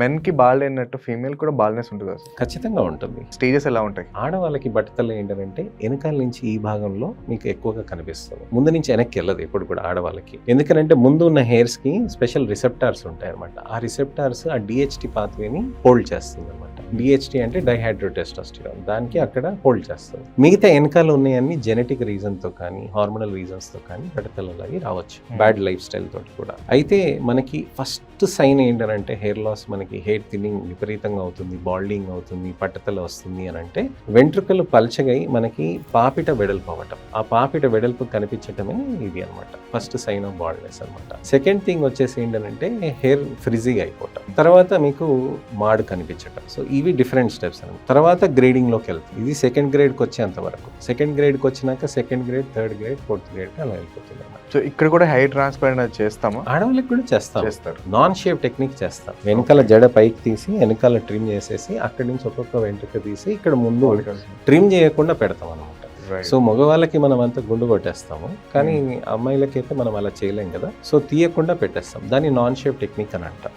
Men కి బాల్డైనట్టు female కూడా baldness ఉంటుంది కదా? ఖచ్చితంగా ఉంటుంది. స్టేజెస్ ఎలా ఉంటాయి? ఆడవాళ్ళకి బట్టతల ఏంటంటే వెనకాల నుంచి ఈ భాగంలో మీకు ఎక్కువగా కనిపిస్తుంది, ముందు నుంచి వెనక్కి వెళ్ళదు ఎప్పుడు కూడా ఆడవాళ్ళకి. ఎందుకంటే ముందు ఉన్న హెయిర్స్ కి స్పెషల్ రిసెప్టార్స్ ఉంటాయి అనమాట. ఆ రిసెప్టార్స్ ఆ డిహెచ్టి పాత్వేని హోల్డ్ చేస్తుంది అనమాట. డిహెచ్టి అంటే డైహైడ్రోటెస్టోస్టెరాన్, దానికి అక్కడ హోల్డ్ చేస్తుంది. మిగతా వెనకాల ఉన్నాయన్ని జెనెటిక్ రీజన్ తో కానీ హార్మోనల్ రీజన్స్ తో కానీ బట్టతలవి రావచ్చు, బ్యాడ్ లైఫ్ స్టైల్ తోటి కూడా. అయితే మనకి ఫస్ట్ సైన్ ఏంటంటే హెయిర్ లాస్, మనకి హెయిర్ థిన్నింగ్ విపరీతంగా అవుతుంది, బాల్డింగ్ అవుతుంది, పట్టతల వస్తుంది అని అంటే వెంట్రుకలు పల్చగై మనకి పాపిట వెడల్పు అవ్వటం, ఆ పాపిట వెడల్పు కనిపించటమే ఇది అనమాట ఫస్ట్ సైన్ ఆఫ్ బాల్డ్నెస్ అనమాట. సెకండ్ థింగ్ వచ్చేసి ఏంటంటే హెయిర్ ఫ్రిజీగా అయిపోవటం, తర్వాత మీకు మాడు కనిపించటం. సో ఇవి డిఫరెంట్ స్టెప్స్ అనమాట. తర్వాత గ్రేడింగ్ లోకి వెళ్తుంది. ఇది సెకండ్ గ్రేడ్కి వచ్చేంత వరకు. సెకండ్ గ్రేడ్కి వచ్చినాక second grade, third grade, fourth grade అలా వెళ్ళిపోతుంది అనమాట. సో ఇక్కడ కూడా హెయిర్ ట్రాన్స్ప్లాంట్ చేస్తామా? ఆడవాళ్ళకి కూడా చేస్తారు. నాన్ షేప్ టెక్నిక్ చేస్తాం. వెనకాల జడ పైకి తీసి వెనకాల ట్రిమ్ చేసేసి అక్కడి నుంచి ఒక్కొక్క వెంట్రుక తీసి ఇక్కడ ముందు ట్రిమ్ చేయకుండా పెడతాం అనమాట. సో మగవాళ్ళకి మనం అంతా గుండు కొట్టేస్తాము, కానీ అమ్మాయిలకైతే మనం అలా చేయలేం కదా. సో తీయకుండా పెట్టేస్తాం. దాన్ని నాన్ షేప్ టెక్నిక్ అని అంటాం.